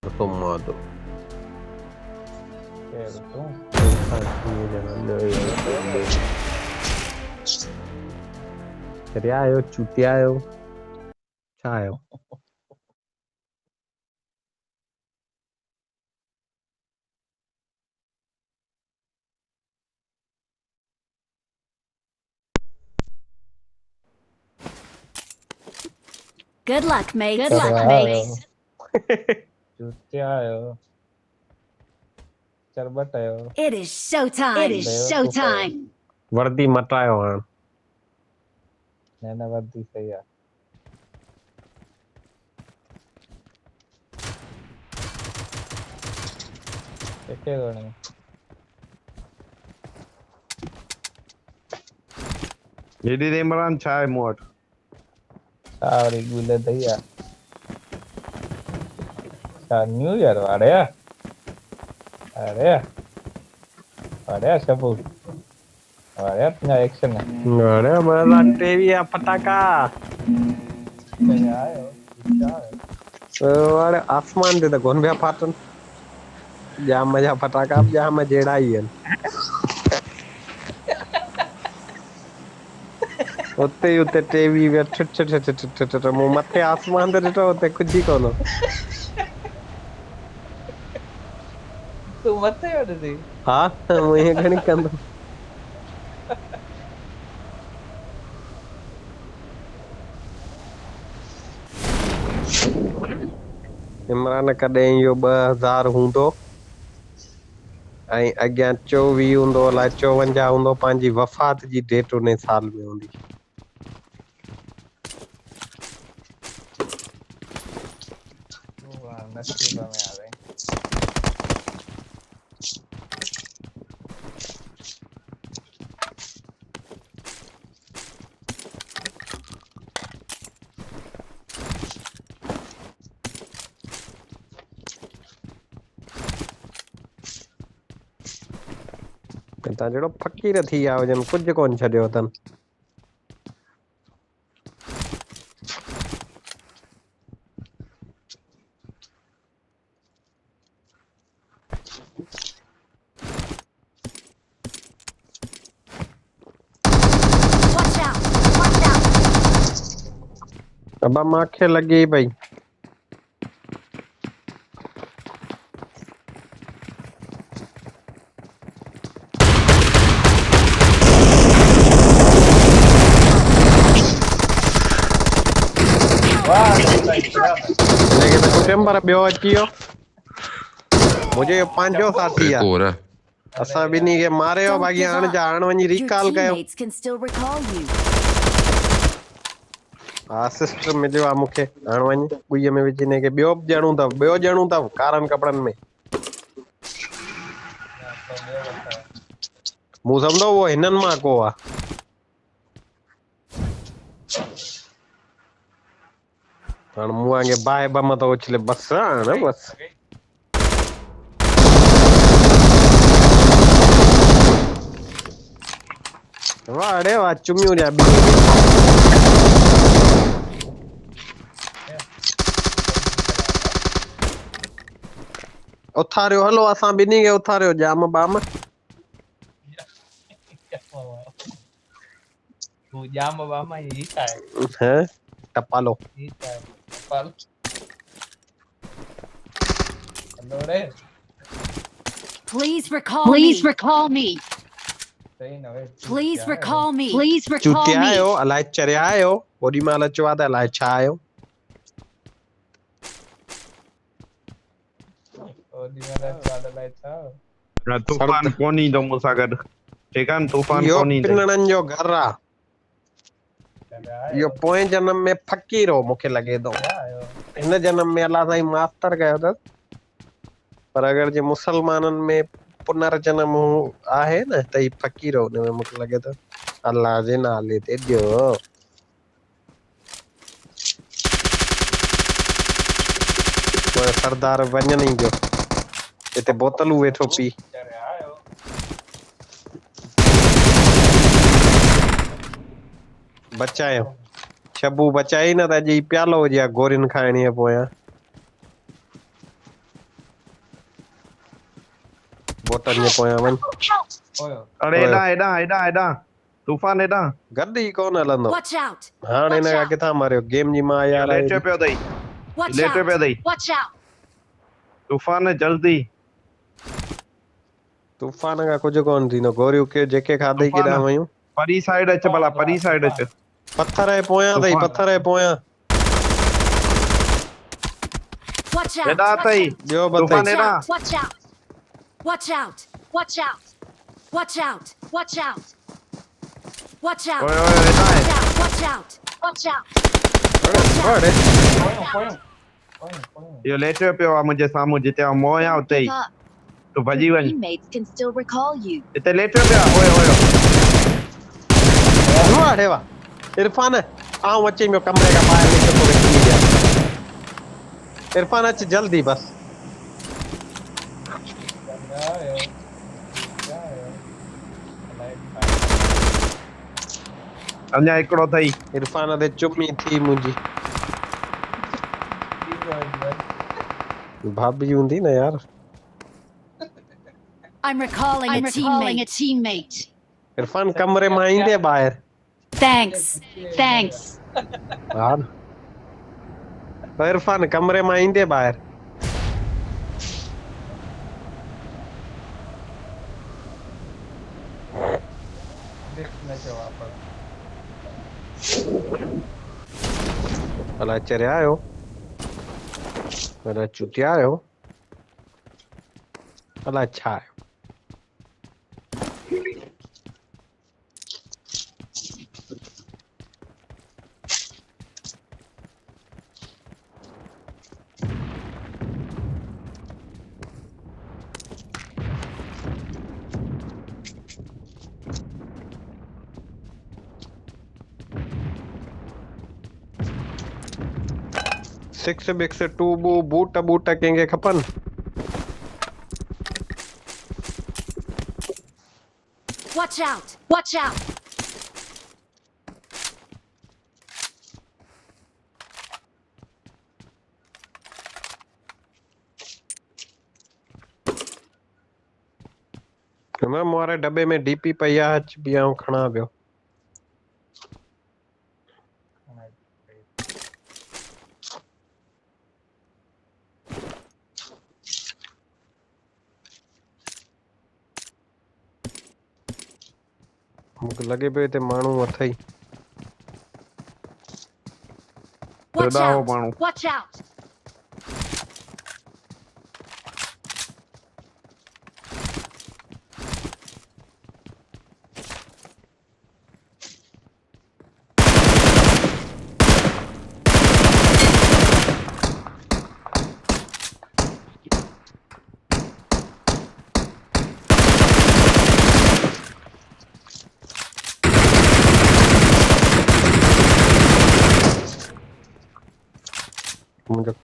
Tomato. Cereaio, chutiaio, chaio. Good luck, mate. Good luck, mate. Chutiayo. Charbatayo. It is showtime. It is showtime. Vardi matayo. Nana vardi saya. Keke gone. Jadi Imran chai mod. Sorry, gula daya. New Year ada ya? Ada ya Shabu. Ada ya punya action ya. Ada malah TV ya pataka. Ayo. Ada आसमान दे तो कौन भी पाटन. जहाँ मजा पटाखा अब जहाँ मजेड़ा ही है. उत्ते टीवी में ठट मुँह मत्थे आसमान दे तो उत्ते कुछ ही कौनो. तू मत है वाले थे. हाँ मुझे घनी कंदो. इमरान कॾहिं इहो 2000 हूंदो ऐं अॻियां 24 हूंदो अलाए 54 हूंदो पंहिंजी वफ़ात जी डेट उन साल में हूंदी. नसीब में आ गए. तव्हां जहिड़ो फ़क़ीर थी विया हुजनि कुझु कोन छॾियो अथनि. Watch out. Watch out. अब मूंखे लॻे भई लेकिन कुटुंबर ॿियो अची वियो. मुंहिंजो इहो पंहिंजो साथी आहे. असां ॿिन्ही खे मारियो बाक़ी हाणे वञी Your रिकॉल कयो. teammates can still recall you. हा सिस्टर मिलियो आहे मूंखे. हाणे वञी कुईअ में विझी हिनखे ॿियो ॼणूं अथव कारनि कपिड़नि में. मूं सम्झो उहो हिननि मां को आहे. हाणे मूं वांगे बाहि बम थो उछले बस हाणे बस. वाह अड़े वाह चुमियूं ॾिया ॿिन्ही खे. उथारियो हलो असां ॿिन्ही खे उथारियो जाम बाम. तू जाम बामा ही काय. हैं टपालो. ही काय. टपाल. हेलो रे. Please recall me. सही ना वे. Please recall me. Please recall Chutia me. आहियो अलाए चरिया आहियो ओॾी महिल चयो आहे त अलाए छा आहियो. ओडी वाला वाला लाइट था. तूफान कोनी दो मूंसां गॾु. ठीकु आहे न तूफान इहो कोनी दे. पिनड़नि जो घर आहे. इहो पोएं जन्म में फ़क़ीर हो मूंखे लॻे थो. हिन जन्म में अलाह साईं मास्तर कयो अथसि. पर अगरि जे मुसलमाननि में पुनर्जन्म आहे न त ही फ़क़ीर हो. हुन में मूंखे लॻे थो अलाह जे नाले ते ॾियो. सरदार वञनि ई ॾियो. हिते बोतलूं वेठो पी. बचायो शबू बचाई न त अॼु ही प्यालो हुजे हा गोरियुनि खाइणी आहे पोयां. बोटन जे पोयां वञ ओयो अरे ओए। एॾा तूफान एॾा गॾु ई कोन हलंदो Watch out! हाणे हिन खां किथां मारियो गेम जी मां यार आहे लेटे हेॾी। पियो अथई Watch लेटे out! पियो अथई Watch out! तूफान जल्दी तूफान खां कुझु कोन थींदो गोरियूं के जेके खाधई तूफान केॾां वयूं परी साइड अच भला परी साइड अच पत्थर जे पोयां अथई तूफान पत्थर जे पोयां Watch out! एॾा अथई ॿियो बि तूफान अथई Watch एॾा out! Watch out! Watch out! Watch out! Watch out! Watch out! Watch out! ओए ओए एॾा आहे Watch out! Watch out! बड़े पोयो पोयो पोयो इहो लेटे पियो आहे मुंहिंजे साम्हूं जिते आउं मोयां उते ई तूं भॼी वञ Teammates can still recall you. हिते लेटे पियो आहे ओए ओए वाह रे वाह इरफान आऊं अची पियो कमरे खां ॿाहिरि निकितो थो विकिणी ॾियां इरफान अच जल्दी बस आयो आयो अञा हिकिड़ो अथई इरफान ते चुमी थी मुंहिंजी भाभी हूंदी न यार I'm recalling a teammate. Irfan कमरे मां ईंदे ॿाहिरि Thanks. Thanks. हा न इरफान कमरे मां ईंदे ॿाहिरि न जवाब अलाए चरिया आहियो अलाए चुतिया आहियो अलाए छा आहियो सिक्स बिक्स टू बूट कंहिंखे खपनि Watch out! Watch out! Ma'am वारे डब्बे में डीपी पई आहे अच बि आऊं खणा पियो मूंखे लॻे पियो हिते माण्हू अथई Watch एॾा हो out! माण्हू Watch out! मुंहिंजो